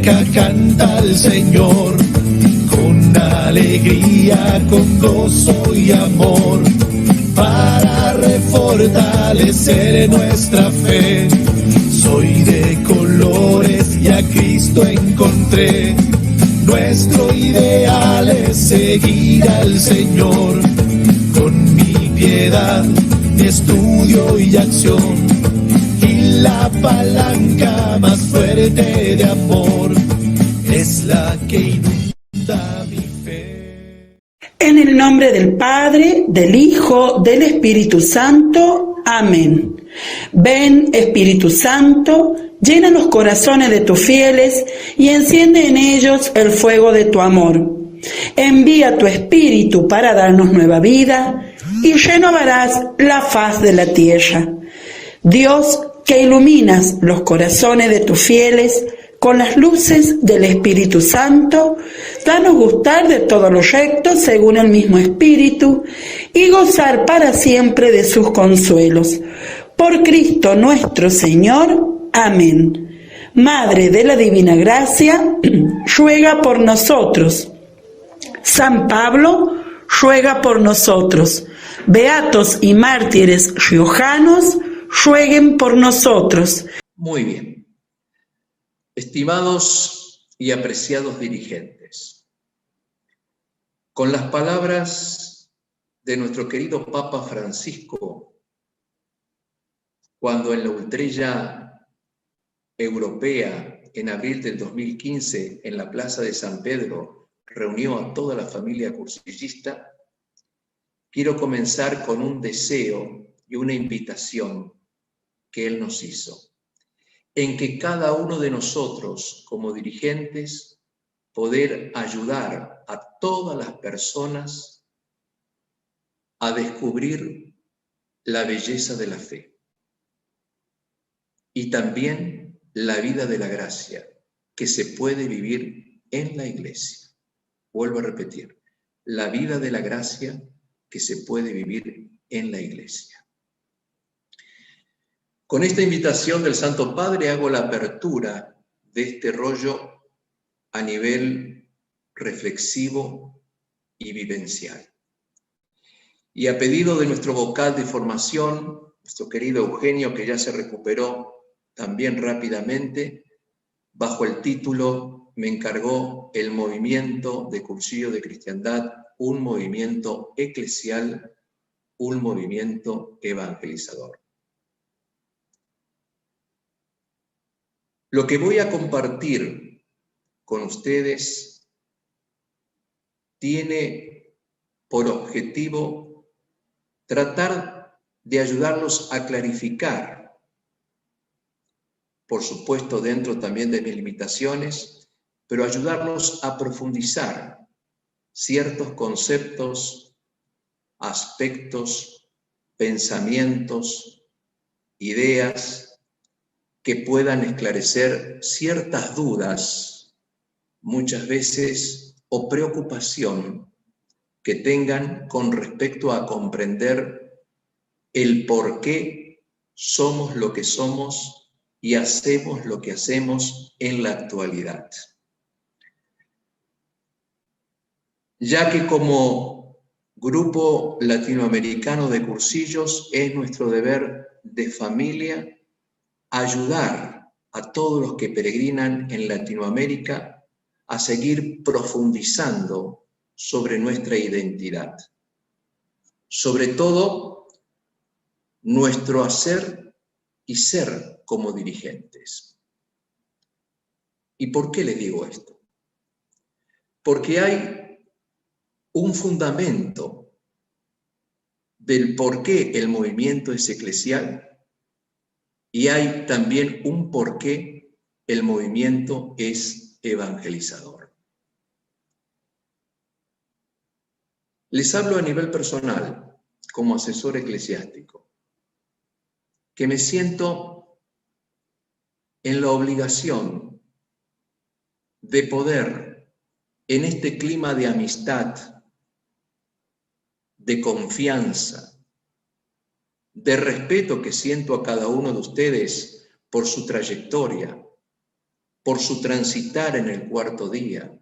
palanca canta al Señor, con alegría, con gozo y amor, para refortalecer nuestra fe. Soy de colores y a Cristo encontré. Nuestro ideal es seguir al Señor, con mi piedad, mi estudio y acción, y la palanca más fuerte de amor es la que inunda mi fe. En el nombre del Padre, del Hijo, del Espíritu Santo. Amén. Ven, Espíritu Santo, llena los corazones de tus fieles y enciende en ellos el fuego de tu amor. Envía tu Espíritu para darnos nueva vida y renovarás la faz de la tierra. Dios, que iluminas los corazones de tus fieles con las luces del Espíritu Santo, danos gustar de todo lo recto según el mismo Espíritu y gozar para siempre de sus consuelos. Por Cristo nuestro Señor. Amén. Madre de la Divina Gracia, ruega por nosotros. San Pablo, ruega por nosotros. Beatos y mártires riojanos, rueguen por nosotros. Muy bien. Estimados y apreciados dirigentes, con las palabras de nuestro querido Papa Francisco, cuando en la Ultrella Europea, en abril del 2015, en la Plaza de San Pedro, reunió a toda la familia cursillista, quiero comenzar con un deseo y una invitación que él nos hizo, en que cada uno de nosotros, como dirigentes, poder ayudar a todas las personas a descubrir la belleza de la fe y también la vida de la gracia que se puede vivir en la iglesia. Vuelvo a repetir, la vida de la gracia que se puede vivir en la iglesia. Con esta invitación del Santo Padre hago la apertura de este rollo a nivel reflexivo y vivencial. Y a pedido de nuestro vocal de formación, nuestro querido Eugenio, que ya se recuperó también rápidamente, bajo el título me encargó el movimiento de Cursillo de Cristiandad, un movimiento eclesial, un movimiento evangelizador. Lo que voy a compartir con ustedes tiene por objetivo tratar de ayudarlos a clarificar, por supuesto dentro también de mis limitaciones, pero ayudarlos a profundizar ciertos conceptos, aspectos, pensamientos, ideas que puedan esclarecer ciertas dudas, muchas veces, o preocupación que tengan con respecto a comprender el por qué somos lo que somos y hacemos lo que hacemos en la actualidad. Ya que como grupo latinoamericano de cursillos es nuestro deber de familia ayudar a todos los que peregrinan en Latinoamérica a seguir profundizando sobre nuestra identidad. Sobre todo, nuestro hacer y ser como dirigentes. ¿Y por qué les digo esto? Porque hay un fundamento del por qué el movimiento es eclesial y hay también un por qué el movimiento es evangelizador. Les hablo a nivel personal, como asesor eclesiástico, que me siento en la obligación de poder, en este clima de amistad, de confianza, de respeto que siento a cada uno de ustedes por su trayectoria, por su transitar en el cuarto día,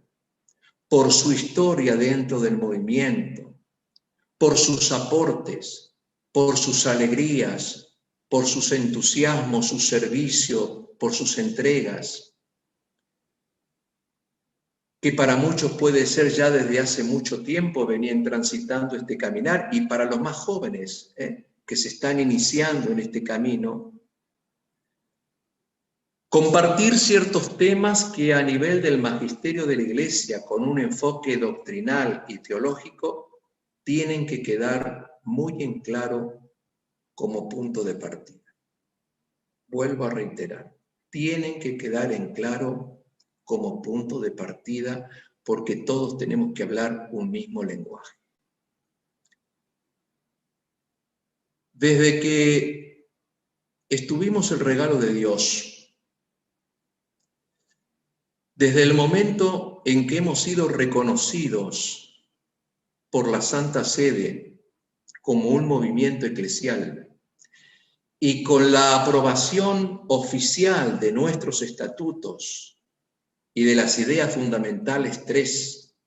por su historia dentro del movimiento, por sus aportes, por sus alegrías, por sus entusiasmos, su servicio, por sus entregas, que para muchos puede ser ya desde hace mucho tiempo venían transitando este caminar, y para los más jóvenes que se están iniciando en este camino, compartir ciertos temas que a nivel del magisterio de la Iglesia, con un enfoque doctrinal y teológico, tienen que quedar muy en claro como punto de partida. Vuelvo a reiterar, tienen que quedar en claro como punto de partida, porque todos tenemos que hablar un mismo lenguaje. Desde que estuvimos el regalo de Dios, desde el momento en que hemos sido reconocidos por la Santa Sede como un movimiento eclesial, y con la aprobación oficial de nuestros estatutos y de las ideas fundamentales 3,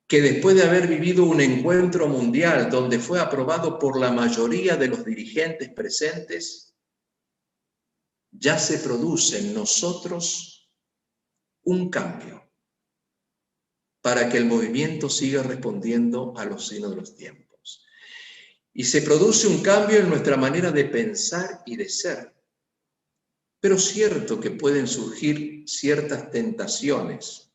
que después de haber vivido un encuentro mundial donde fue aprobado por la mayoría de los dirigentes presentes, ya se produce en nosotros un cambio para que el movimiento siga respondiendo a los signos de los tiempos. Y se produce un cambio en nuestra manera de pensar y de ser. Pero es cierto que pueden surgir ciertas tentaciones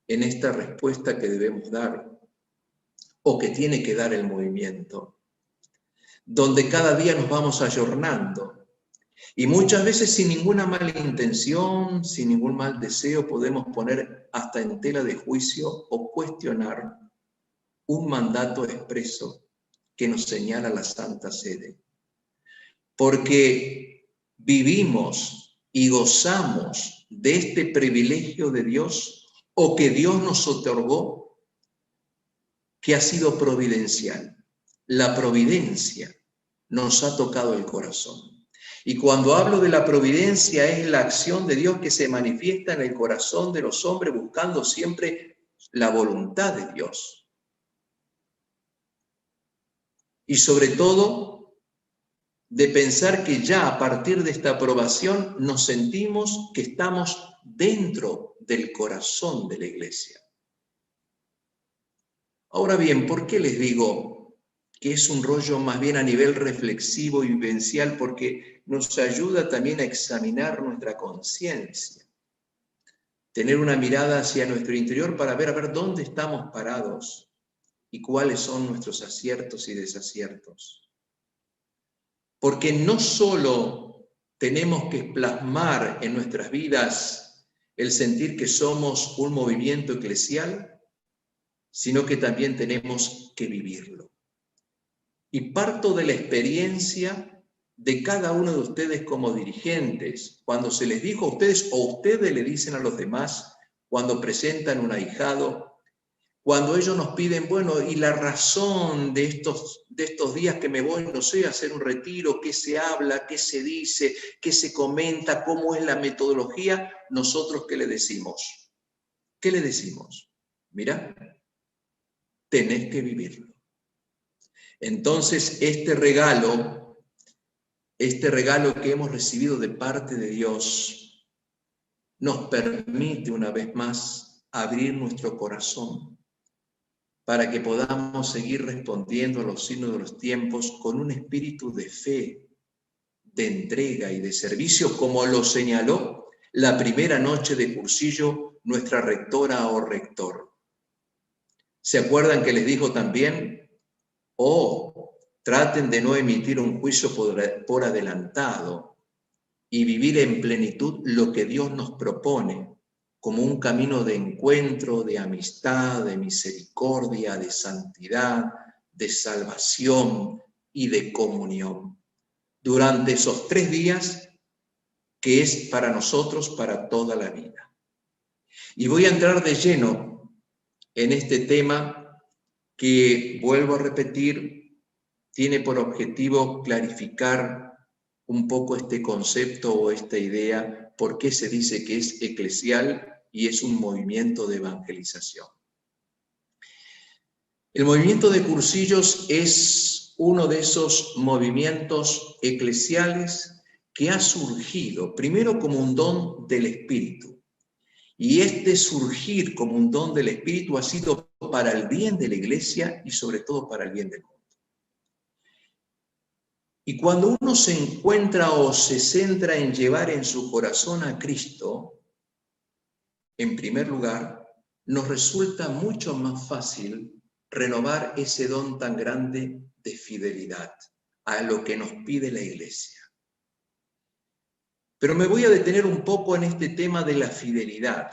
en esta respuesta que debemos dar, o que tiene que dar el movimiento, donde cada día nos vamos ayornando, y muchas veces sin ninguna mala intención, sin ningún mal deseo, podemos poner hasta en tela de juicio o cuestionar un mandato expreso que nos señala la Santa Sede. Porque vivimos y gozamos de este privilegio de Dios, o que Dios nos otorgó, que ha sido providencial. La providencia nos ha tocado el corazón. Y cuando hablo de la providencia, es la acción de Dios que se manifiesta en el corazón de los hombres, buscando siempre la voluntad de Dios. Y sobre todo, de pensar que ya a partir de esta aprobación nos sentimos que estamos dentro del corazón de la Iglesia. Ahora bien, ¿por qué les digo que es un rollo más bien a nivel reflexivo y vivencial? Porque nos ayuda también a examinar nuestra conciencia, tener una mirada hacia nuestro interior para ver a ver dónde estamos parados y cuáles son nuestros aciertos y desaciertos. Porque no solo tenemos que plasmar en nuestras vidas el sentir que somos un movimiento eclesial, sino que también tenemos que vivirlo. Y parto de la experiencia de cada uno de ustedes como dirigentes, cuando se les dijo a ustedes o ustedes le dicen a los demás, cuando presentan un ahijado, cuando ellos nos piden, bueno, y la razón de estos días que me voy, no sé, a hacer un retiro, qué se habla, qué se dice, qué se comenta, cómo es la metodología, nosotros ¿qué le decimos? ¿Qué le decimos? Mira, tenés que vivirlo. Entonces, este regalo que hemos recibido de parte de Dios, nos permite una vez más abrir nuestro corazón, para que podamos seguir respondiendo a los signos de los tiempos con un espíritu de fe, de entrega y de servicio, como lo señaló la primera noche de cursillo nuestra rectora o rector. ¿Se acuerdan que les dijo también? Traten de no emitir un juicio por adelantado y vivir en plenitud lo que Dios nos propone, como un camino de encuentro, de amistad, de misericordia, de santidad, de salvación y de comunión. Durante esos 3 días que es para nosotros, para toda la vida. Y voy a entrar de lleno en este tema que, vuelvo a repetir, tiene por objetivo clarificar un poco este concepto o esta idea, por qué se dice que es eclesial y es un movimiento de evangelización. El movimiento de cursillos es uno de esos movimientos eclesiales que ha surgido primero como un don del Espíritu. Y este surgir como un don del Espíritu ha sido para el bien de la Iglesia y sobre todo para el bien del mundo. Y cuando uno se encuentra o se centra en llevar en su corazón a Cristo, en primer lugar, nos resulta mucho más fácil renovar ese don tan grande de fidelidad a lo que nos pide la Iglesia. Pero me voy a detener un poco en este tema de la fidelidad.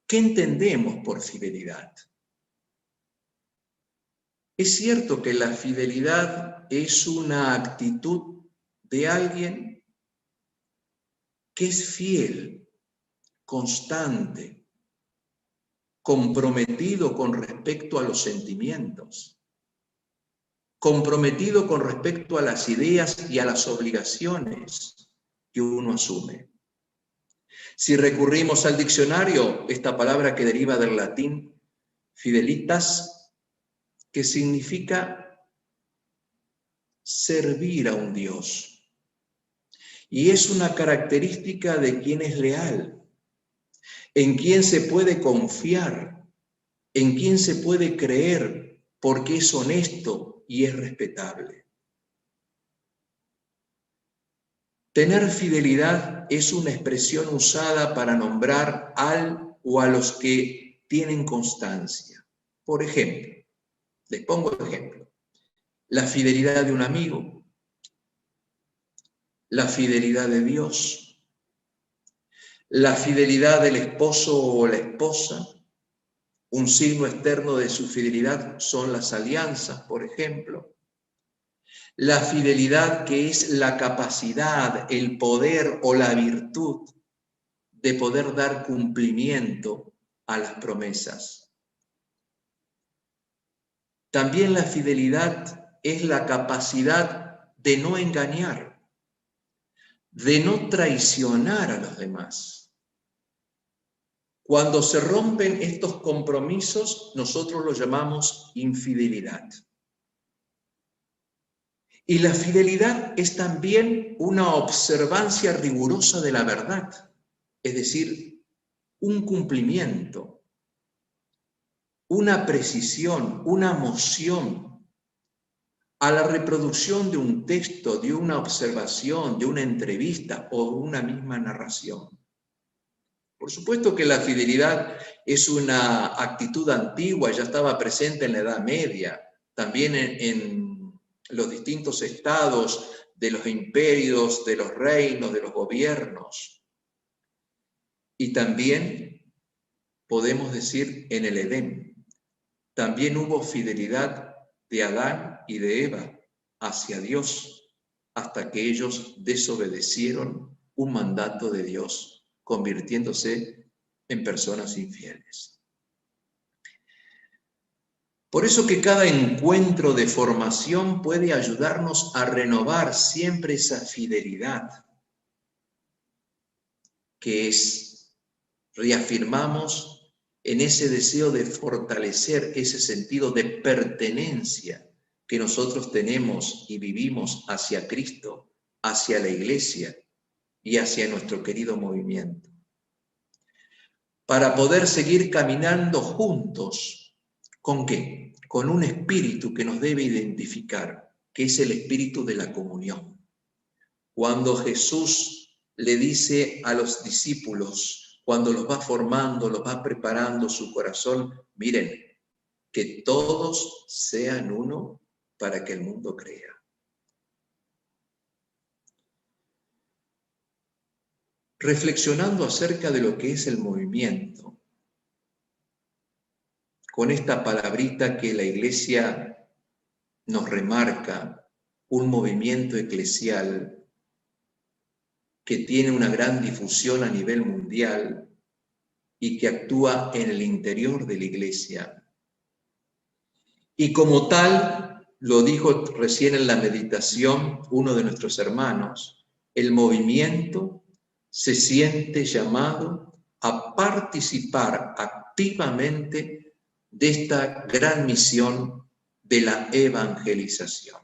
¿Qué entendemos por fidelidad? Es cierto que la fidelidad es una actitud de alguien que es fiel, constante, comprometido con respecto a los sentimientos, comprometido con respecto a las ideas y a las obligaciones que uno asume. Si recurrimos al diccionario, esta palabra que deriva del latín fidelitas, que significa servir a un Dios. Y es una característica de quien es leal, en quien se puede confiar, en quien se puede creer, porque es honesto y es respetable. Tener fidelidad es una expresión usada para nombrar al o a los que tienen constancia. Por ejemplo, les pongo ejemplo, la fidelidad de un amigo, la fidelidad de Dios, la fidelidad del esposo o la esposa. Un signo externo de su fidelidad son las alianzas, por ejemplo. La fidelidad, que es la capacidad, el poder o la virtud de poder dar cumplimiento a las promesas. También la fidelidad es la capacidad de no engañar, de no traicionar a los demás. Cuando se rompen estos compromisos, nosotros lo llamamos infidelidad. Y la fidelidad es también una observancia rigurosa de la verdad, es decir, un cumplimiento, una precisión, una moción a la reproducción de un texto, de una observación, de una entrevista o de una misma narración. Por supuesto que la fidelidad es una actitud antigua, ya estaba presente en la Edad Media, también en los distintos estados de los imperios, de los reinos, de los gobiernos. Y también podemos decir en el Edén, también hubo fidelidad de Adán y de Eva hacia Dios, hasta que ellos desobedecieron un mandato de Dios, convirtiéndose en personas infieles. Por eso que cada encuentro de formación puede ayudarnos a renovar siempre esa fidelidad, que es, reafirmamos en ese deseo de fortalecer ese sentido de pertenencia que nosotros tenemos y vivimos hacia Cristo, hacia la Iglesia y hacia nuestro querido movimiento. Para poder seguir caminando juntos, ¿con qué? Con un espíritu que nos debe identificar, que es el espíritu de la comunión. Cuando Jesús le dice a los discípulos, cuando los va formando, los va preparando su corazón, miren, que todos sean uno para que el mundo crea. Reflexionando acerca de lo que es el movimiento, con esta palabrita que la Iglesia nos remarca, un movimiento eclesial que tiene una gran difusión a nivel mundial y que actúa en el interior de la Iglesia. Y como tal, lo dijo recién en la meditación uno de nuestros hermanos, el movimiento se siente llamado a participar activamente de esta gran misión de la evangelización.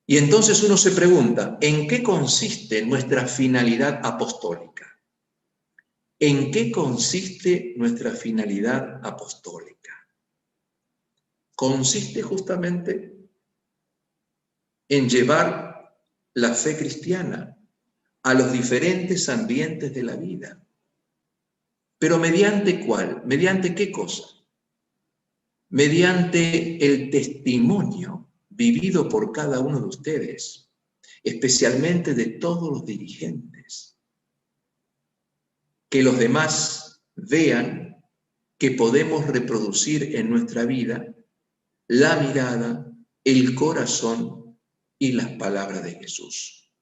Y entonces uno se pregunta, ¿en qué consiste nuestra finalidad apostólica? ¿En qué consiste nuestra finalidad apostólica? Consiste justamente en llevar la fe cristiana a los diferentes ambientes de la vida. ¿Pero mediante cuál? ¿Mediante qué cosa? Mediante el testimonio vivido por cada uno de ustedes, especialmente de todos los dirigentes. Que los demás vean que podemos reproducir en nuestra vida la mirada, el corazón y las palabras de Jesús.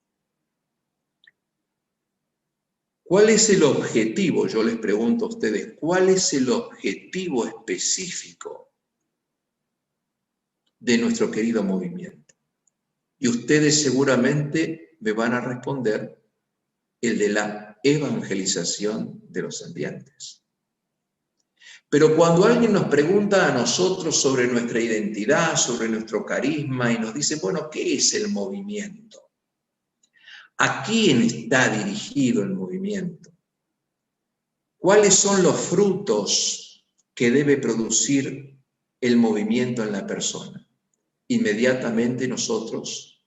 ¿Cuál es el objetivo? Yo les pregunto a ustedes, ¿cuál es el objetivo específico de nuestro querido movimiento? Y ustedes seguramente me van a responder el de la evangelización de los ambientes. Pero cuando alguien nos pregunta a nosotros sobre nuestra identidad, sobre nuestro carisma, y nos dice, bueno, ¿qué es el movimiento? ¿A quién está dirigido el movimiento? ¿Cuáles son los frutos que debe producir el movimiento en la persona? Inmediatamente nosotros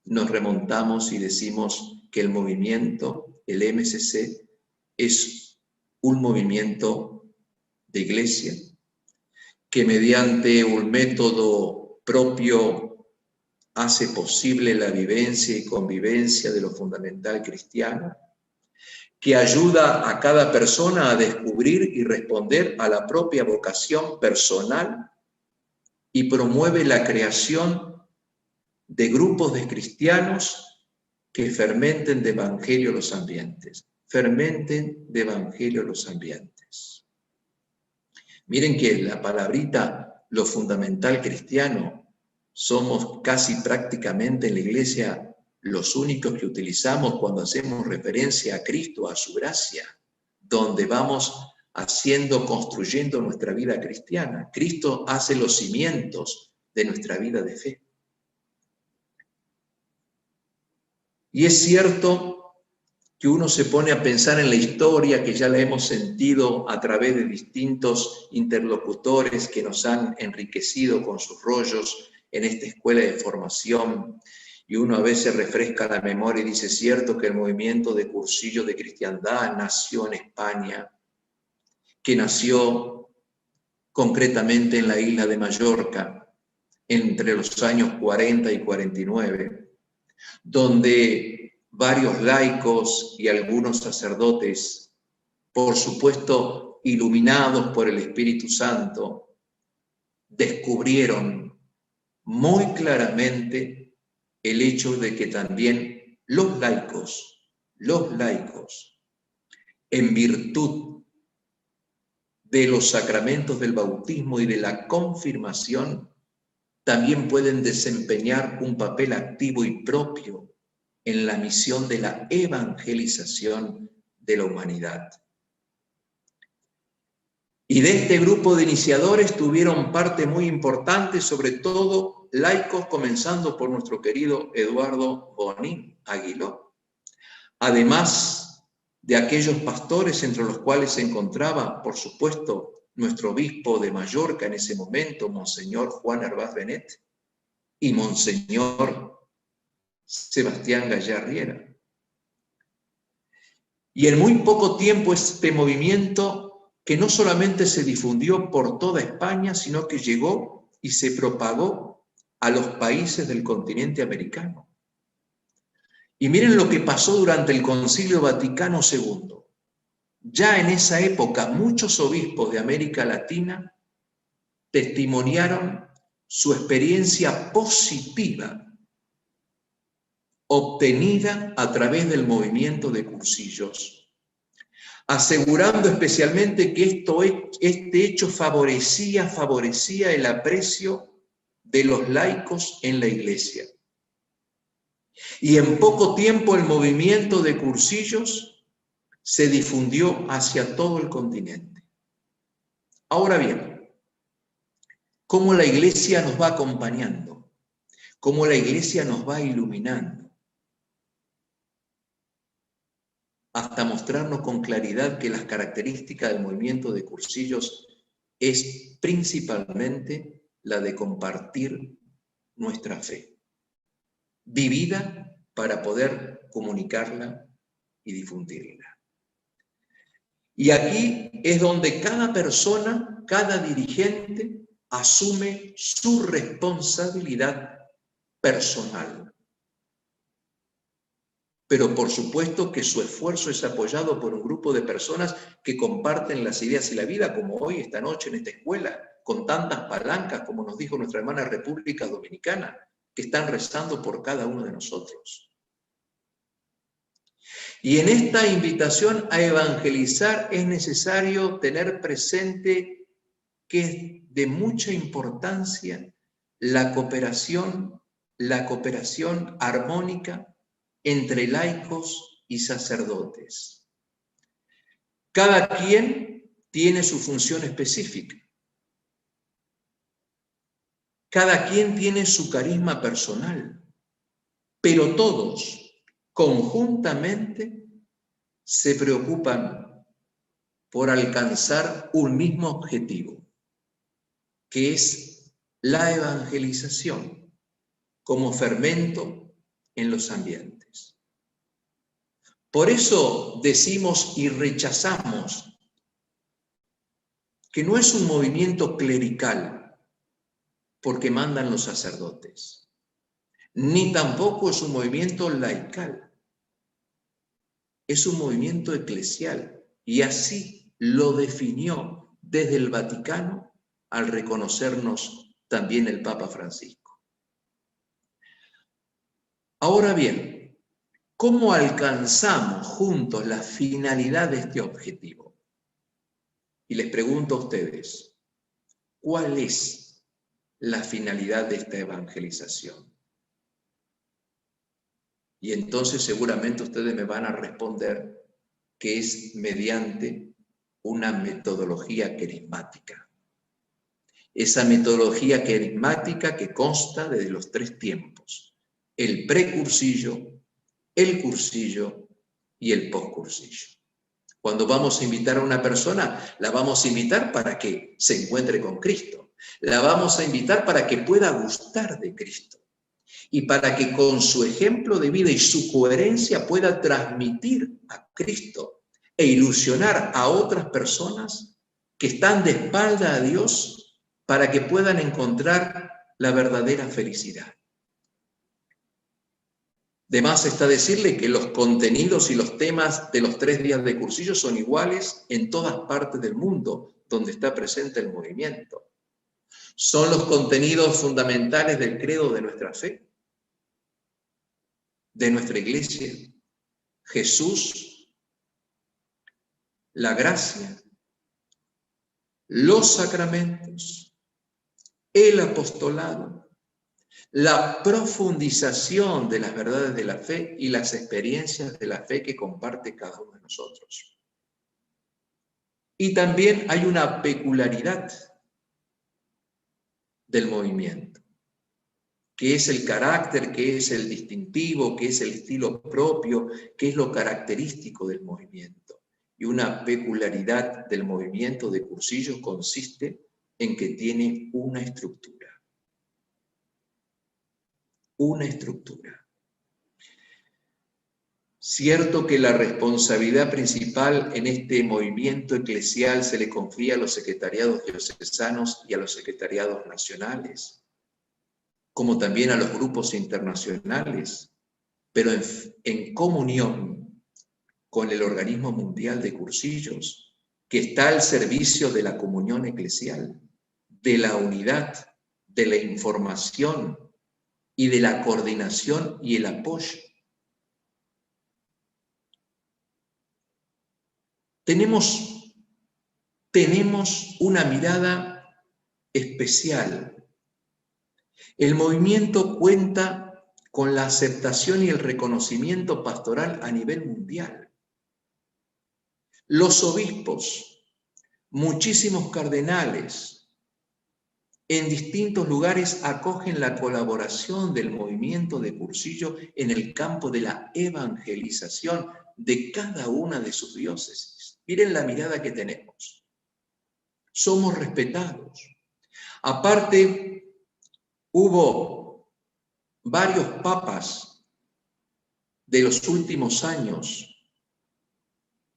nos remontamos y decimos que el movimiento, el MCC, es un movimiento de iglesia, que mediante un método propio hace posible la vivencia y convivencia de lo fundamental cristiano, que ayuda a cada persona a descubrir y responder a la propia vocación personal y promueve la creación de grupos de cristianos que fermenten de evangelio los ambientes, fermenten de evangelio los ambientes. Miren que la palabrita, lo fundamental cristiano, somos casi prácticamente en la iglesia los únicos que utilizamos cuando hacemos referencia a Cristo, a su gracia, donde vamos construyendo nuestra vida cristiana. Cristo hace los cimientos de nuestra vida de fe. Y es cierto que uno se pone a pensar en la historia, que ya la hemos sentido a través de distintos interlocutores que nos han enriquecido con sus rollos en esta escuela de formación, y uno a veces refresca la memoria y dice, cierto que el movimiento de cursillo de cristiandad nació en España, que nació concretamente en la isla de Mallorca, entre los años 40 y 49, donde varios laicos y algunos sacerdotes, por supuesto iluminados por el Espíritu Santo, descubrieron muy claramente el hecho de que también los laicos, en virtud de los sacramentos del bautismo y de la confirmación, también pueden desempeñar un papel activo y propio en la misión de la evangelización de la humanidad. Y de este grupo de iniciadores tuvieron parte muy importante, sobre todo laicos, comenzando por nuestro querido Eduardo Bonín Aguiló. Además de aquellos pastores entre los cuales se encontraba, por supuesto, nuestro obispo de Mallorca en ese momento, Monseñor Juan Hervás Benet, y Monseñor Sebastián Gallá Riera. Y en muy poco tiempo este movimiento, que no solamente se difundió por toda España, sino que llegó y se propagó a los países del continente americano. Y miren lo que pasó durante el Concilio Vaticano II. Ya en esa época muchos obispos de América Latina testimoniaron su experiencia positiva obtenida a través del movimiento de cursillos. asegurando especialmente que este hecho favorecía el aprecio de los laicos en la Iglesia. Y en poco tiempo el movimiento de cursillos se difundió hacia todo el continente. Ahora bien, ¿cómo la Iglesia nos va acompañando? ¿Cómo la Iglesia nos va iluminando? Hasta mostrarnos con claridad que las características del movimiento de cursillos es principalmente la de compartir nuestra fe, vivida para poder comunicarla y difundirla. Y aquí es donde cada persona, cada dirigente, asume su responsabilidad personal. Pero por supuesto que su esfuerzo es apoyado por un grupo de personas que comparten las ideas y la vida, como hoy, esta noche, en esta escuela, con tantas palancas, como nos dijo nuestra hermana República Dominicana, que están rezando por cada uno de nosotros. Y en esta invitación a evangelizar es necesario tener presente que es de mucha importancia la cooperación armónica entre laicos y sacerdotes. Cada quien tiene su función específica. Cada quien tiene su carisma personal, pero todos conjuntamente se preocupan por alcanzar un mismo objetivo, que es la evangelización como fermento en los ambientes. Por eso decimos y rechazamos que no es un movimiento clerical porque mandan los sacerdotes, ni tampoco es un movimiento laical, es un movimiento eclesial, y así lo definió desde el Vaticano al reconocernos también el Papa Francisco. Ahora bien, ¿cómo alcanzamos juntos la finalidad de este objetivo? Y les pregunto a ustedes, ¿cuál es la finalidad de esta evangelización? Y entonces seguramente ustedes me van a responder que es mediante una metodología carismática. Esa metodología carismática que consta de los 3 tiempos: el precursillo, el cursillo y el postcursillo. Cuando vamos a invitar a una persona, la vamos a invitar para que se encuentre con Cristo. La vamos a invitar para que pueda gustar de Cristo. Y para que con su ejemplo de vida y su coherencia pueda transmitir a Cristo e ilusionar a otras personas que están de espalda a Dios para que puedan encontrar la verdadera felicidad. De más está decirle que los contenidos y los temas de los 3 días de cursillo son iguales en todas partes del mundo donde está presente el movimiento. Son los contenidos fundamentales del credo de nuestra fe, de nuestra iglesia: Jesús, la gracia, los sacramentos, el apostolado, la profundización de las verdades de la fe y las experiencias de la fe que comparte cada uno de nosotros. Y también hay una peculiaridad del movimiento, que es el carácter, que es el distintivo, que es el estilo propio, que es lo característico del movimiento. Y una peculiaridad del movimiento de cursillos consiste en que tiene una estructura. Una estructura. Cierto que la responsabilidad principal en este movimiento eclesial se le confía a los secretariados diocesanos y a los secretariados nacionales, como también a los grupos internacionales, pero en comunión con el Organismo Mundial de Cursillos, que está al servicio de la comunión eclesial, de la unidad, de la información y de la coordinación y el apoyo. tenemos una mirada especial. El movimiento cuenta con la aceptación y el reconocimiento pastoral a nivel mundial. Los obispos, muchísimos cardenales, en distintos lugares acogen la colaboración del movimiento de Cursillo en el campo de la evangelización de cada una de sus diócesis. Miren la mirada que tenemos. Somos respetados. Aparte, hubo varios papas de los últimos años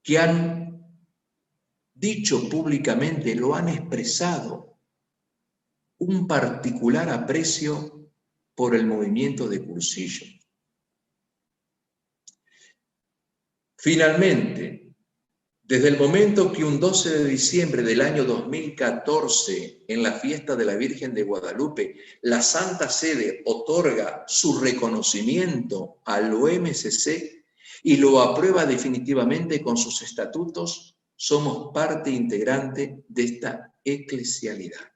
que han dicho públicamente, lo han expresado, un particular aprecio por el movimiento de Cursillo. Finalmente, desde el momento que un 12 de diciembre del año 2014, en la fiesta de la Virgen de Guadalupe, la Santa Sede otorga su reconocimiento al OMCC y lo aprueba definitivamente con sus estatutos, somos parte integrante de esta eclesialidad.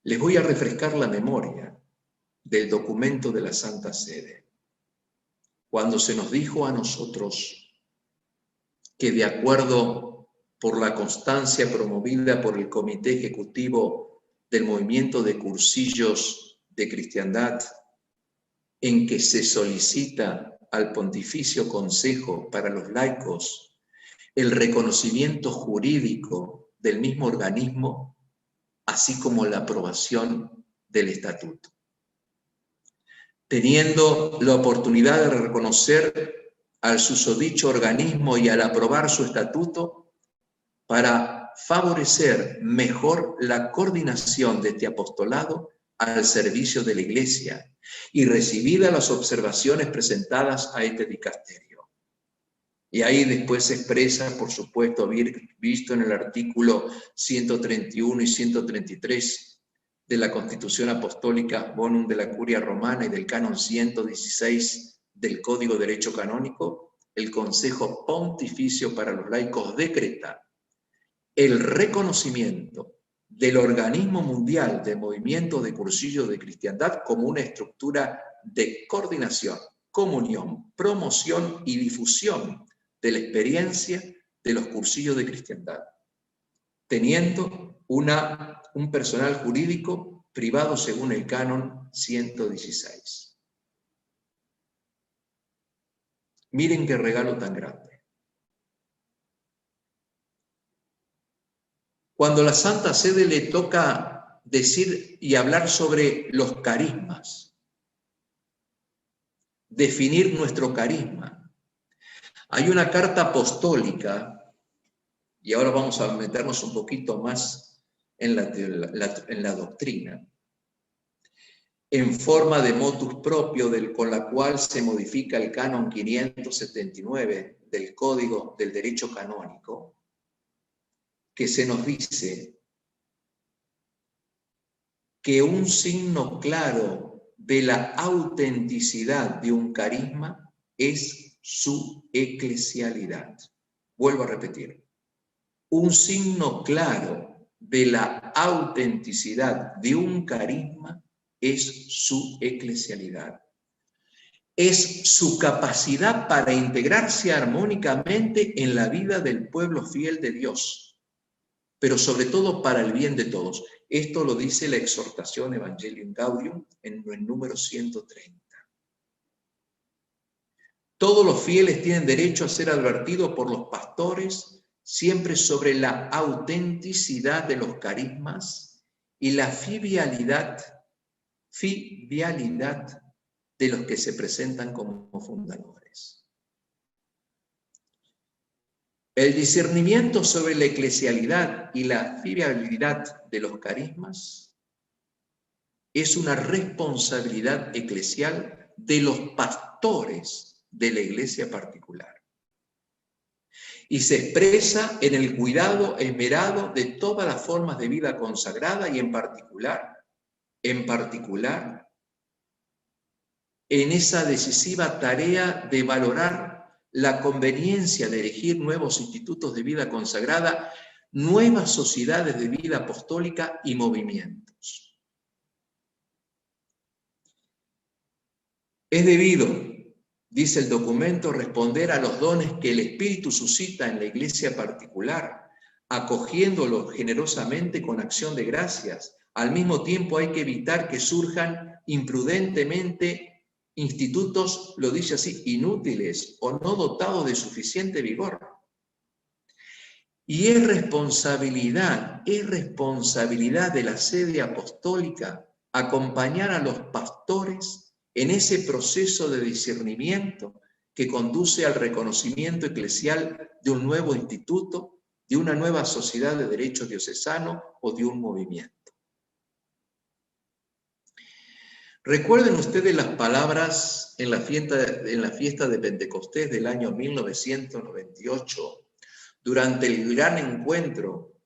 Les voy a refrescar la memoria del documento de la Santa Sede. Cuando se nos dijo a nosotros que de acuerdo por la constancia promovida por el Comité Ejecutivo del Movimiento de Cursillos de Cristiandad, en que se solicita al Pontificio Consejo para los Laicos el reconocimiento jurídico del mismo organismo, así como la aprobación del estatuto. Teniendo la oportunidad de reconocer al susodicho organismo y al aprobar su estatuto para favorecer mejor la coordinación de este apostolado al servicio de la Iglesia y recibidas las observaciones presentadas a este dicasterio. Y ahí después se expresa, por supuesto, visto en el artículo 131 y 133 de la Constitución Apostólica Bonum de la Curia Romana y del Canon 116 del Código de Derecho Canónico, el Consejo Pontificio para los Laicos decreta el reconocimiento del organismo mundial de movimiento de Cursillo de Cristiandad como una estructura de coordinación, comunión, promoción y difusión de la experiencia de los cursillos de cristiandad, teniendo un personal jurídico privado según el Canon 116. Miren qué regalo tan grande. Cuando la Santa Sede le toca decir y hablar sobre los carismas, definir nuestro carisma, hay una carta apostólica, y ahora vamos a meternos un poquito más en la doctrina, en forma de motus propio, con la cual se modifica el Canon 579 del Código del Derecho Canónico, que se nos dice que un signo claro de la autenticidad de un carisma es su eclesialidad. Vuelvo a repetir. Un signo claro de la autenticidad de un carisma es su eclesialidad. Es su capacidad para integrarse armónicamente en la vida del pueblo fiel de Dios, pero sobre todo para el bien de todos. Esto lo dice la exhortación Evangelium Gaudium en el número 130. Todos los fieles tienen derecho a ser advertidos por los pastores siempre sobre la autenticidad de los carismas y la filialidad de los que se presentan como fundadores. El discernimiento sobre la eclesialidad y la filialidad de los carismas es una responsabilidad eclesial de los pastores de la iglesia particular. Y se expresa en el cuidado esmerado de todas las formas de vida consagrada y en particular, en esa decisiva tarea de valorar la conveniencia de elegir nuevos institutos de vida consagrada, nuevas sociedades de vida apostólica y movimientos. Es debido, dice el documento, responder a los dones que el Espíritu suscita en la iglesia particular, acogiéndolos generosamente con acción de gracias. Al mismo tiempo hay que evitar que surjan imprudentemente institutos, lo dice así, inútiles o no dotados de suficiente vigor. Y es responsabilidad de la sede apostólica acompañar a los pastores en ese proceso de discernimiento que conduce al reconocimiento eclesial de un nuevo instituto, de una nueva sociedad de derecho diocesano o de un movimiento. Recuerden ustedes las palabras en la fiesta de Pentecostés del año 1998, durante el gran encuentro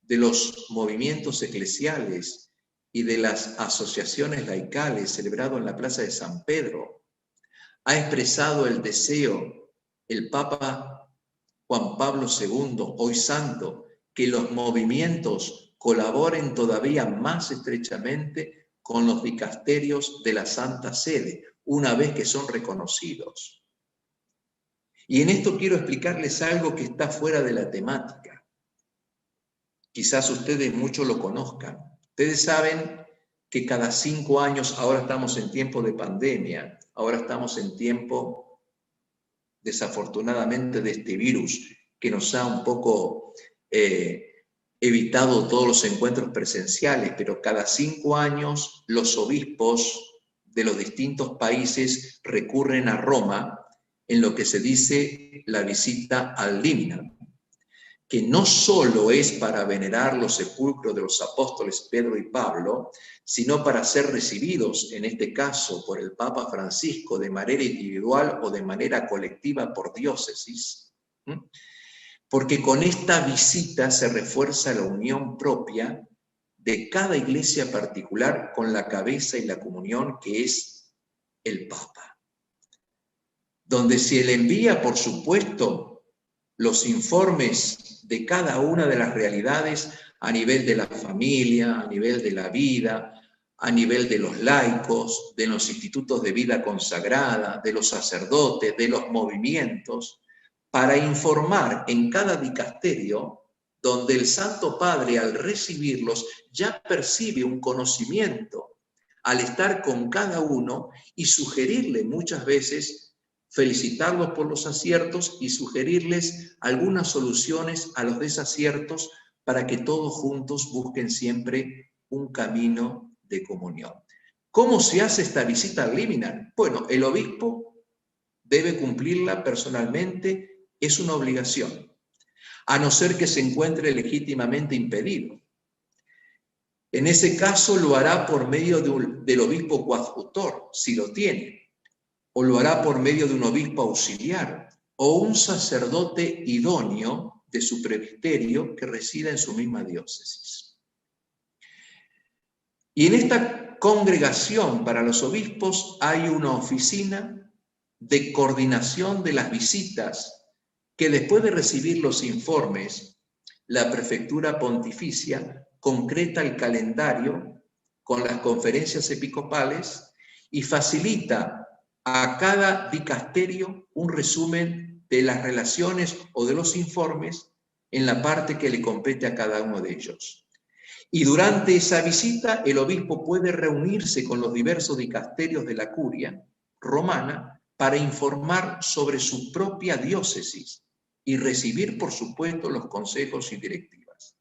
de los movimientos eclesiales y de las asociaciones laicales celebrado en la Plaza de San Pedro. Ha expresado el deseo el Papa Juan Pablo II, hoy santo, que los movimientos colaboren todavía más estrechamente con los dicasterios de la Santa Sede, una vez que son reconocidos. Y en esto quiero explicarles algo que está fuera de la temática. Quizás ustedes muchos lo conozcan. Ustedes saben que cada 5 años, ahora estamos en tiempo de pandemia, ahora estamos en tiempo, desafortunadamente, de este virus que nos ha un poco evitado todos los encuentros presenciales, pero cada 5 años los obispos de los distintos países recurren a Roma en lo que se dice la visita al Limina, que no solo es para venerar los sepulcros de los apóstoles Pedro y Pablo, sino para ser recibidos, en este caso, por el Papa Francisco de manera individual o de manera colectiva por diócesis, porque con esta visita se refuerza la unión propia de cada iglesia particular con la cabeza y la comunión que es el Papa, donde se le envía, por supuesto, los informes de cada una de las realidades a nivel de la familia, a nivel de la vida, a nivel de los laicos, de los institutos de vida consagrada, de los sacerdotes, de los movimientos, para informar en cada dicasterio, donde el Santo Padre al recibirlos ya percibe un conocimiento al estar con cada uno y sugerirle muchas veces, felicitarlos por los aciertos y sugerirles algunas soluciones a los desaciertos para que todos juntos busquen siempre un camino de comunión. ¿Cómo se hace esta visita al Limina? Bueno, el obispo debe cumplirla personalmente. Es una obligación, a no ser que se encuentre legítimamente impedido. En ese caso lo hará por medio del obispo coadjutor, si lo tiene, o lo hará por medio de un obispo auxiliar, o un sacerdote idóneo de su presbiterio que resida en su misma diócesis. Y en esta congregación para los obispos hay una oficina de coordinación de las visitas que después de recibir los informes, la Prefectura Pontificia concreta el calendario con las conferencias episcopales y facilita a cada dicasterio un resumen de las relaciones o de los informes en la parte que le compete a cada uno de ellos. Y durante esa visita, el obispo puede reunirse con los diversos dicasterios de la curia romana para informar sobre su propia diócesis y recibir, por supuesto, los consejos y directivas.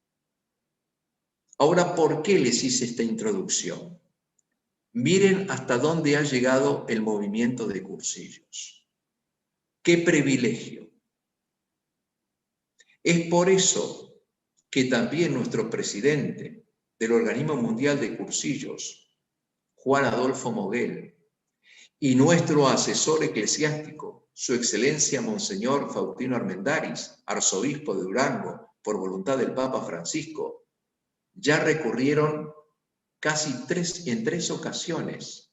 Ahora, ¿por qué les hice esta introducción? Miren hasta dónde ha llegado el movimiento de cursillos. ¡Qué privilegio! Es por eso que también nuestro presidente del Organismo Mundial de Cursillos, Juan Adolfo Moguel, y nuestro asesor eclesiástico, Su Excelencia Monseñor Faustino Armendáriz, arzobispo de Durango, por voluntad del Papa Francisco, ya recurrieron casi en tres ocasiones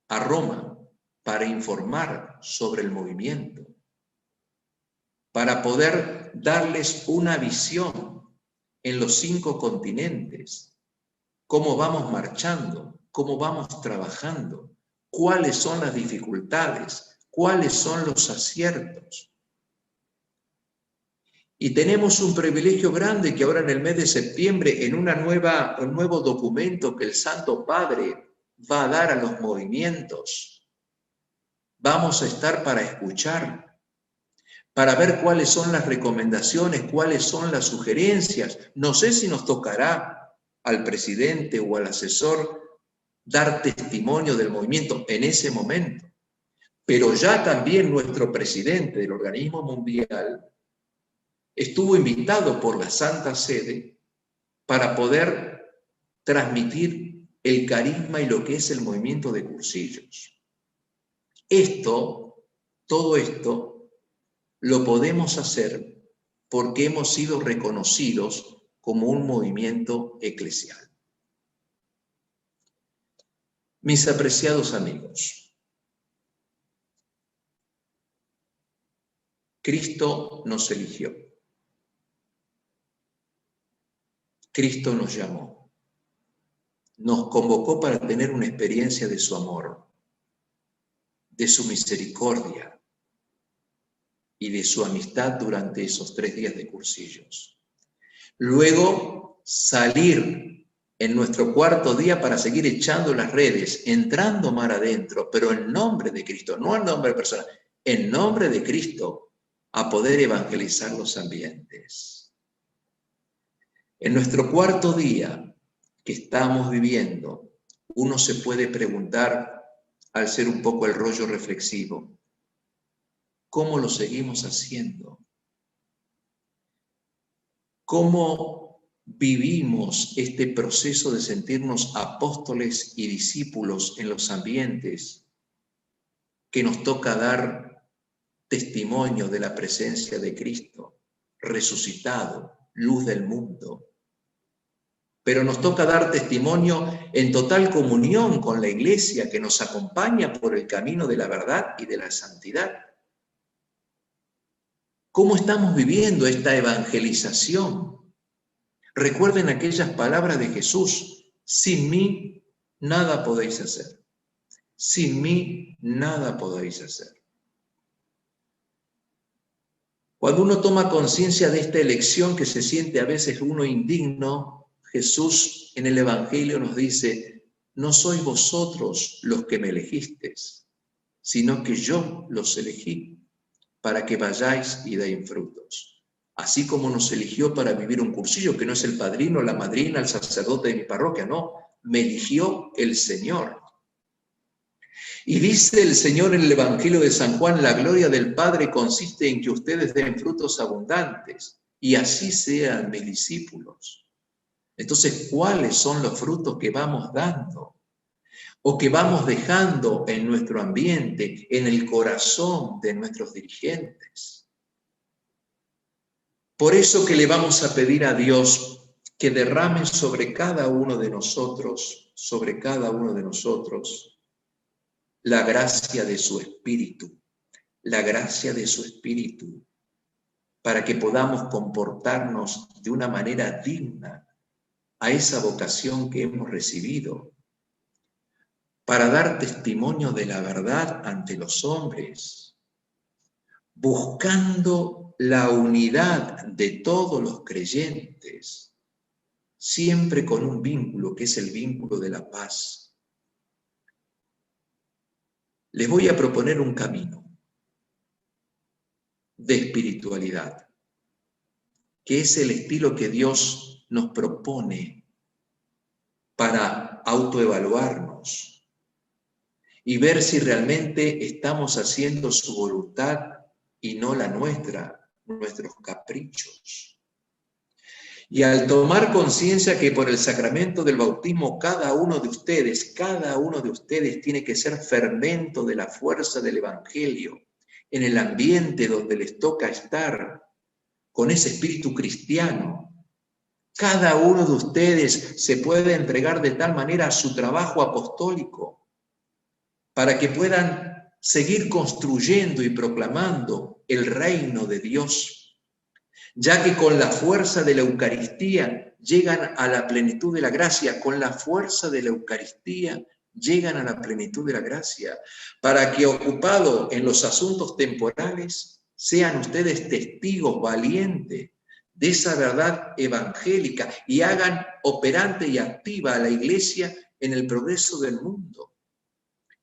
a Roma para informar sobre el movimiento, para poder darles una visión en los 5 continentes, cómo vamos marchando, cómo vamos trabajando, cuáles son las dificultades, cuáles son los aciertos. Y tenemos un privilegio grande que ahora en el mes de septiembre, en un nuevo documento que el Santo Padre va a dar a los movimientos, vamos a estar para escuchar, para ver cuáles son las recomendaciones, cuáles son las sugerencias. No sé si nos tocará al presidente o al asesor dar testimonio del movimiento en ese momento, pero ya también nuestro presidente del organismo mundial estuvo invitado por la Santa Sede para poder transmitir el carisma y lo que es el movimiento de cursillos. Todo esto, lo podemos hacer porque hemos sido reconocidos como un movimiento eclesial. Mis apreciados amigos, Cristo nos eligió. Cristo nos llamó, nos convocó para tener una experiencia de su amor, de su misericordia y de su amistad durante esos 3 días de cursillos. Luego, salir en nuestro 4.º día para seguir echando las redes, entrando mar adentro, pero en nombre de Cristo, no en nombre de personas, en nombre de Cristo, a poder evangelizar los ambientes. En nuestro 4.º día que estamos viviendo, uno se puede preguntar, al ser un poco el rollo reflexivo, ¿cómo lo seguimos haciendo? ¿Cómo vivimos este proceso de sentirnos apóstoles y discípulos en los ambientes que nos toca dar testimonio de la presencia de Cristo, resucitado, luz del mundo? Pero nos toca dar testimonio en total comunión con la Iglesia que nos acompaña por el camino de la verdad y de la santidad. ¿Cómo estamos viviendo esta evangelización? Recuerden aquellas palabras de Jesús: sin mí nada podéis hacer. Sin mí nada podéis hacer. Cuando uno toma conciencia de esta elección que se siente a veces uno indigno, Jesús en el Evangelio nos dice: no sois vosotros los que me elegisteis, sino que yo los elegí para que vayáis y deis frutos. Así como nos eligió para vivir un cursillo, que no es el padrino, la madrina, el sacerdote de mi parroquia, no, me eligió el Señor. Y dice el Señor en el Evangelio de San Juan: la gloria del Padre consiste en que ustedes den frutos abundantes, y así sean mis discípulos. Entonces, ¿cuáles son los frutos que vamos dando o que vamos dejando en nuestro ambiente, en el corazón de nuestros dirigentes? Por eso que le vamos a pedir a Dios que derrame sobre cada uno de nosotros, la gracia de su Espíritu, para que podamos comportarnos de una manera digna a esa vocación que hemos recibido, para dar testimonio de la verdad ante los hombres, buscando la unidad de todos los creyentes, siempre con un vínculo que es el vínculo de la paz. Les voy a proponer un camino de espiritualidad, que es el estilo que Dios nos propone para autoevaluarnos y ver si realmente estamos haciendo su voluntad y no la nuestra, nuestros caprichos. Y al tomar conciencia que por el sacramento del bautismo cada uno de ustedes tiene que ser fermento de la fuerza del Evangelio en el ambiente donde les toca estar, con ese espíritu cristiano. Cada uno de ustedes se puede entregar de tal manera a su trabajo apostólico para que puedan seguir construyendo y proclamando el reino de Dios, ya que con la fuerza de la Eucaristía llegan a la plenitud de la gracia, con la fuerza de la Eucaristía llegan a la plenitud de la gracia, para que ocupados en los asuntos temporales sean ustedes testigos valientes de esa verdad evangélica y hagan operante y activa a la Iglesia en el progreso del mundo,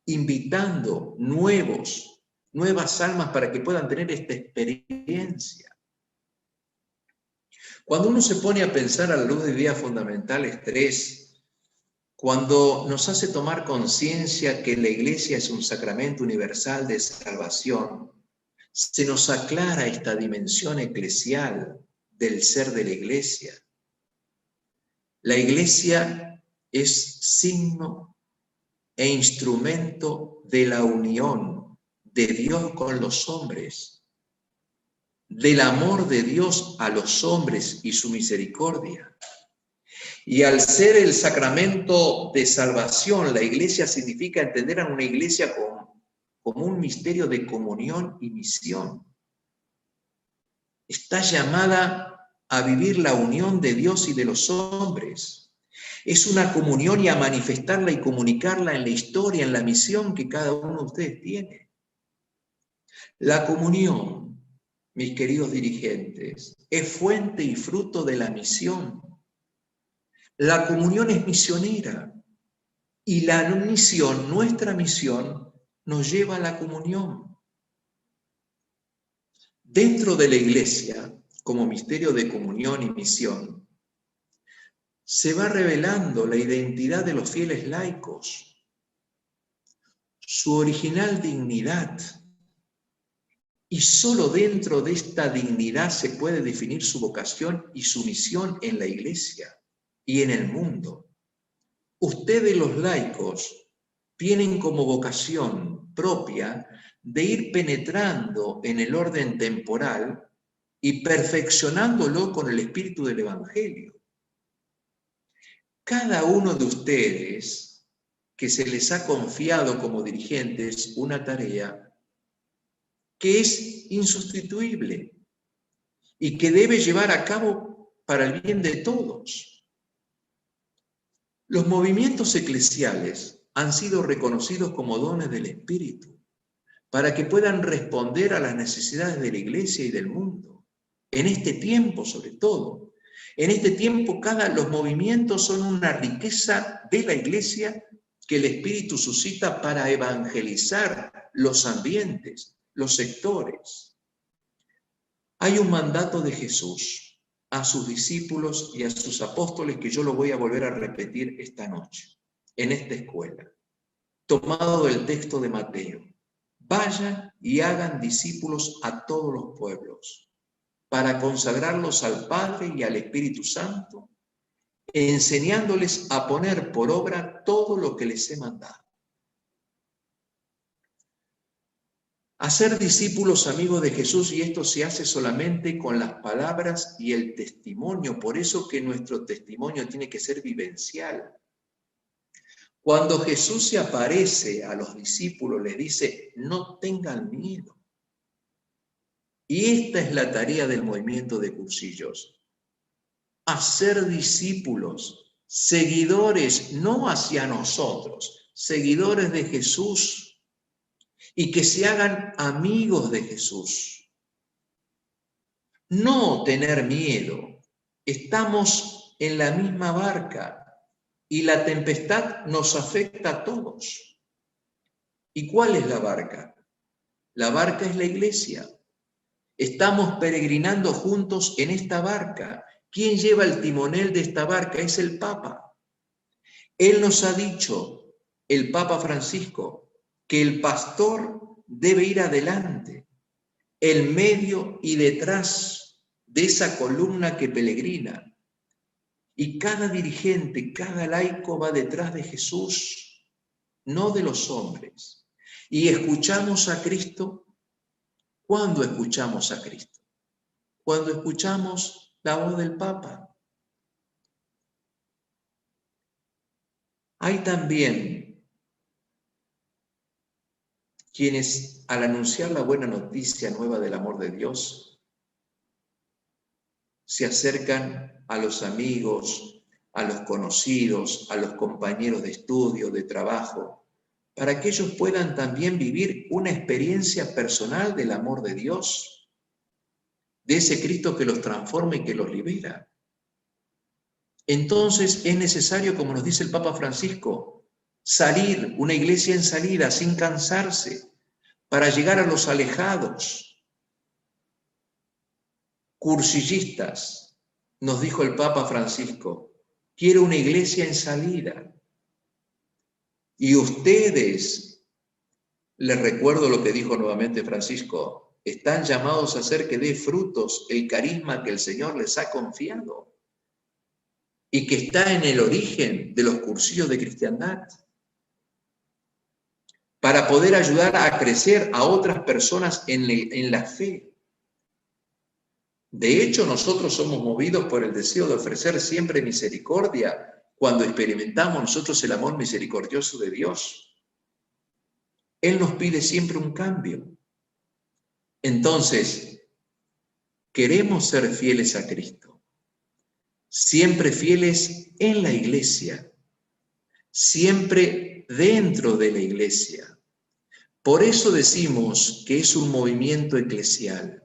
invitando nuevas almas para que puedan tener esta experiencia. Cuando uno se pone a pensar a la luz de ideas fundamentales 3, cuando nos hace tomar conciencia que la Iglesia es un sacramento universal de salvación, se nos aclara esta dimensión eclesial del ser de la Iglesia. La Iglesia es signo e instrumento de la unión de Dios con los hombres, del amor de Dios a los hombres y su misericordia. Y al ser el sacramento de salvación, la Iglesia significa entender a una Iglesia como un misterio de comunión y misión. Está llamada a vivir la unión de Dios y de los hombres. Es una comunión y a manifestarla y comunicarla en la historia, en la misión que cada uno de ustedes tiene. La comunión, mis queridos dirigentes, es fuente y fruto de la misión. La comunión es misionera y la misión, nuestra misión, nos lleva a la comunión. Dentro de la Iglesia, como misterio de comunión y misión, se va revelando la identidad de los fieles laicos, su original dignidad, y solo dentro de esta dignidad se puede definir su vocación y su misión en la Iglesia y en el mundo. Ustedes los laicos tienen como vocación propia de ir penetrando en el orden temporal y perfeccionándolo con el espíritu del Evangelio. Cada uno de ustedes que se les ha confiado como dirigentes una tarea que es insustituible y que debe llevar a cabo para el bien de todos. Los movimientos eclesiales han sido reconocidos como dones del Espíritu para que puedan responder a las necesidades de la Iglesia y del mundo. En este tiempo, sobre todo, en este tiempo los movimientos son una riqueza de la Iglesia que el Espíritu suscita para evangelizar los ambientes, los sectores. Hay un mandato de Jesús a sus discípulos y a sus apóstoles que yo lo voy a volver a repetir esta noche, en esta escuela, tomado del texto de Mateo. Vayan y hagan discípulos a todos los pueblos, para consagrarlos al Padre y al Espíritu Santo, enseñándoles a poner por obra todo lo que les he mandado. Hacer discípulos amigos de Jesús, y esto se hace solamente con las palabras y el testimonio, por eso que nuestro testimonio tiene que ser vivencial. Cuando Jesús se aparece a los discípulos, les dice, no tengan miedo. Y esta es la tarea del movimiento de cursillos. Hacer discípulos, seguidores, no hacia nosotros, seguidores de Jesús, y que se hagan amigos de Jesús. No tener miedo. Estamos en la misma barca y la tempestad nos afecta a todos. ¿Y cuál es la barca? La barca es la Iglesia. Estamos peregrinando juntos en esta barca. ¿Quién lleva el timonel de esta barca? Es el Papa. Él nos ha dicho, el Papa Francisco, que el pastor debe ir adelante, en medio y detrás de esa columna que peregrina. Y cada dirigente, cada laico va detrás de Jesús, no de los hombres. Y escuchamos a Cristo. ¿Cuándo escuchamos a Cristo? Cuando escuchamos la voz del Papa. Hay también quienes al anunciar la buena noticia nueva del amor de Dios, se acercan a los amigos, a los conocidos, a los compañeros de estudio, de trabajo, para que ellos puedan también vivir una experiencia personal del amor de Dios, de ese Cristo que los transforma y que los libera. Entonces es necesario, como nos dice el Papa Francisco, salir, una iglesia en salida, sin cansarse, para llegar a los alejados. Cursillistas, nos dijo el Papa Francisco, quiero una iglesia en salida. Y ustedes, les recuerdo lo que dijo nuevamente Francisco, están llamados a hacer que dé frutos el carisma que el Señor les ha confiado y que está en el origen de los cursillos de cristiandad, para poder ayudar a crecer a otras personas en la fe. De hecho, nosotros somos movidos por el deseo de ofrecer siempre misericordia cuando experimentamos nosotros el amor misericordioso de Dios. Él nos pide siempre un cambio. Entonces, queremos ser fieles a Cristo, siempre fieles en la iglesia, siempre dentro de la iglesia. Por eso decimos que es un movimiento eclesial.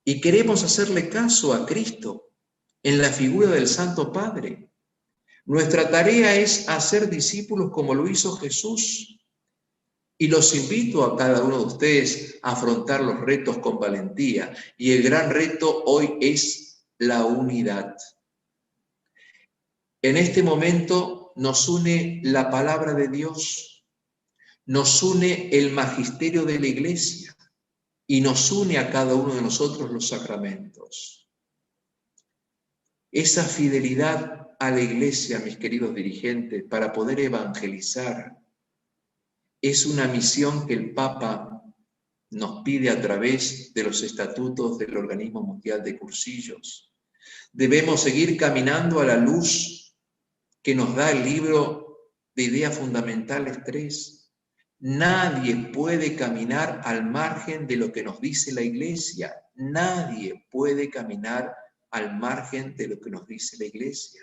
Y queremos hacerle caso a Cristo en la figura del Santo Padre. Nuestra tarea es hacer discípulos como lo hizo Jesús. Y los invito a cada uno de ustedes a afrontar los retos con valentía. Y el gran reto hoy es la unidad. En este momento nos une la palabra de Dios, nos une el magisterio de la Iglesia y nos une a cada uno de nosotros los sacramentos. Esa fidelidad a la Iglesia, mis queridos dirigentes, para poder evangelizar, es una misión que el Papa nos pide a través de los estatutos del Organismo Mundial de Cursillos. Debemos seguir caminando a la luz que nos da el libro de Ideas Fundamentales 3. Nadie puede caminar al margen de lo que nos dice la Iglesia. Nadie puede caminar al margen de lo que nos dice la Iglesia.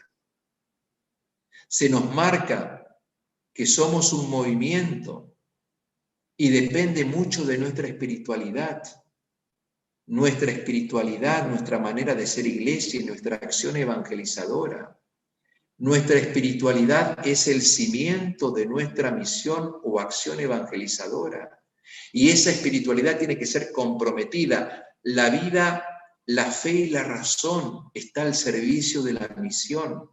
Se nos marca que somos un movimiento y depende mucho de nuestra espiritualidad. Nuestra espiritualidad, nuestra manera de ser iglesia y nuestra acción evangelizadora. Nuestra espiritualidad es el cimiento de nuestra misión o acción evangelizadora. Y esa espiritualidad tiene que ser comprometida. La vida, la fe y la razón está al servicio de la misión.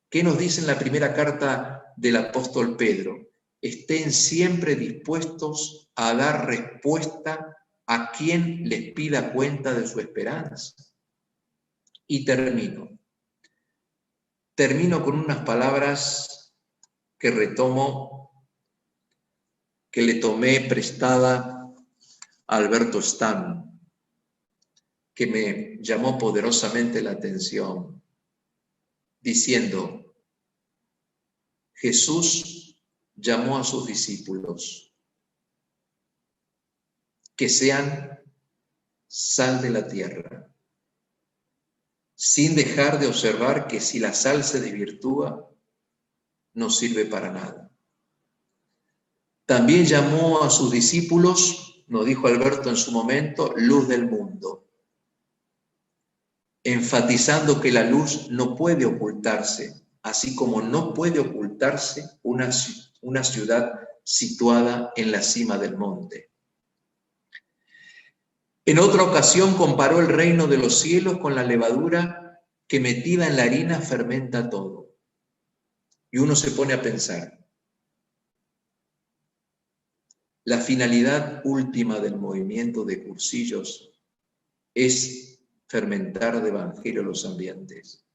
¿Qué nos dice en la primera carta del apóstol Pedro? Estén siempre dispuestos a dar respuesta a quien les pida cuenta de su esperanza. Y termino con unas palabras que retomo, que le tomé prestada a Alberto Stam, que me llamó poderosamente la atención, diciendo: Jesús llamó a sus discípulos que sean sal de la tierra, sin dejar de observar que si la sal se desvirtúa, no sirve para nada. También llamó a sus discípulos, nos dijo Alberto en su momento, luz del mundo, enfatizando que la luz no puede ocultarse, así como no puede ocultarse una ciudad situada en la cima del monte. En otra ocasión comparó el reino de los cielos con la levadura que metida en la harina fermenta todo. Y uno se pone a pensar, la finalidad última del movimiento de cursillos es fermentar de evangelio los ambientes.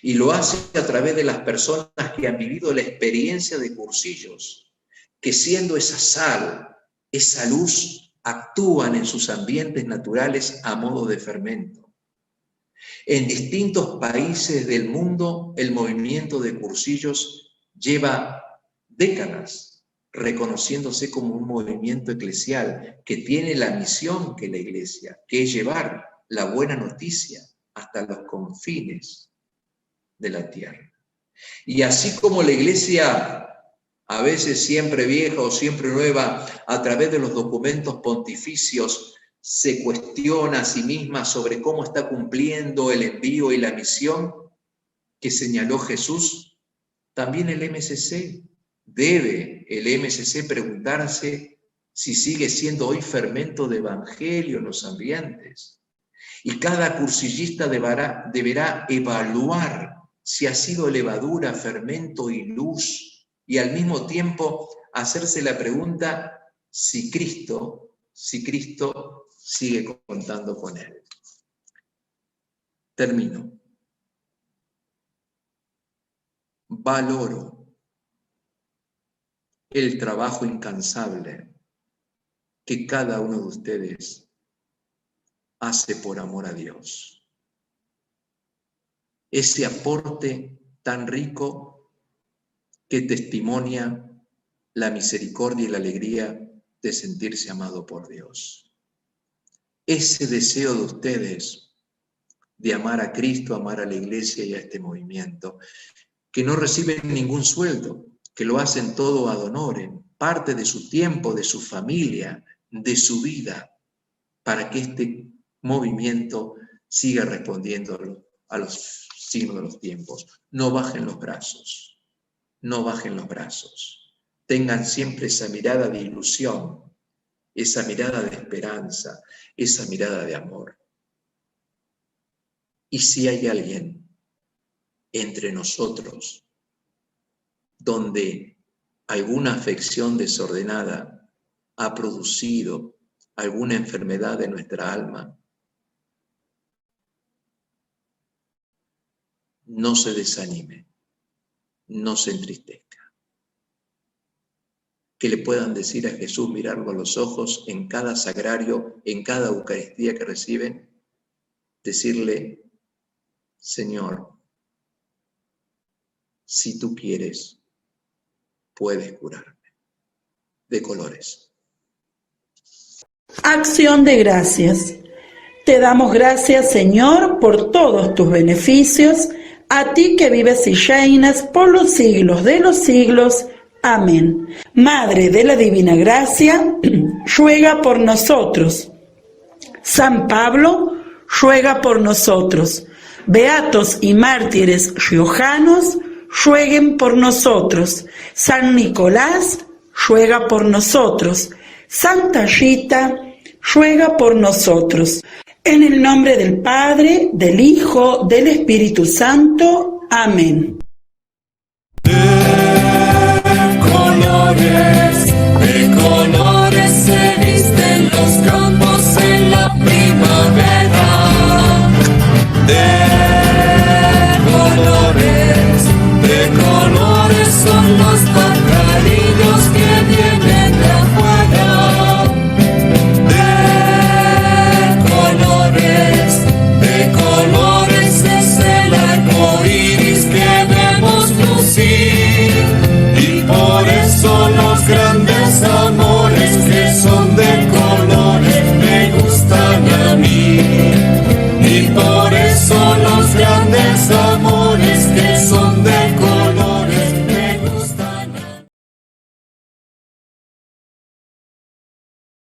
Y lo hace a través de las personas que han vivido la experiencia de cursillos, que siendo esa sal, esa luz, actúan en sus ambientes naturales a modo de fermento. En distintos países del mundo, el movimiento de cursillos lleva décadas reconociéndose como un movimiento eclesial que tiene la misión que la Iglesia, que es llevar la buena noticia hasta los confines de la tierra. Y así como la Iglesia, a veces siempre vieja o siempre nueva, a través de los documentos pontificios, se cuestiona a sí misma sobre cómo está cumpliendo el envío y la misión que señaló Jesús, también el MSC debe preguntarse si sigue siendo hoy fermento de evangelio en los ambientes. Y cada cursillista deberá evaluar si ha sido levadura, fermento y luz, y al mismo tiempo hacerse la pregunta si Cristo sigue contando con él. Termino. Valoro el trabajo incansable que cada uno de ustedes hace por amor a Dios. Ese aporte tan rico que testimonia la misericordia y la alegría de sentirse amado por Dios. Ese deseo de ustedes de amar a Cristo, amar a la Iglesia y a este movimiento, que no reciben ningún sueldo, que lo hacen todo ad honorem, parte de su tiempo, de su familia, de su vida, para que este movimiento siga respondiendo a los signos de los tiempos. No bajen los brazos, no bajen los brazos. Tengan siempre esa mirada de ilusión, esa mirada de esperanza, esa mirada de amor. Y si hay alguien entre nosotros donde alguna afección desordenada ha producido alguna enfermedad de nuestra alma, no se desanime, no se entristezca. Que le puedan decir a Jesús, mirarlo a los ojos en cada sagrario, en cada Eucaristía que reciben, decirle: Señor, si tú quieres, puedes curarme. De colores. Acción de gracias. Te damos gracias, Señor, por todos tus beneficios, a ti que vives y reinas por los siglos de los siglos. Amén. Madre de la Divina Gracia, ruega por nosotros. San Pablo, ruega por nosotros. Beatos y mártires riojanos, rueguen por nosotros. San Nicolás, ruega por nosotros. Santa Rita, ruega por nosotros. En el nombre del Padre, del Hijo, del Espíritu Santo. Amén.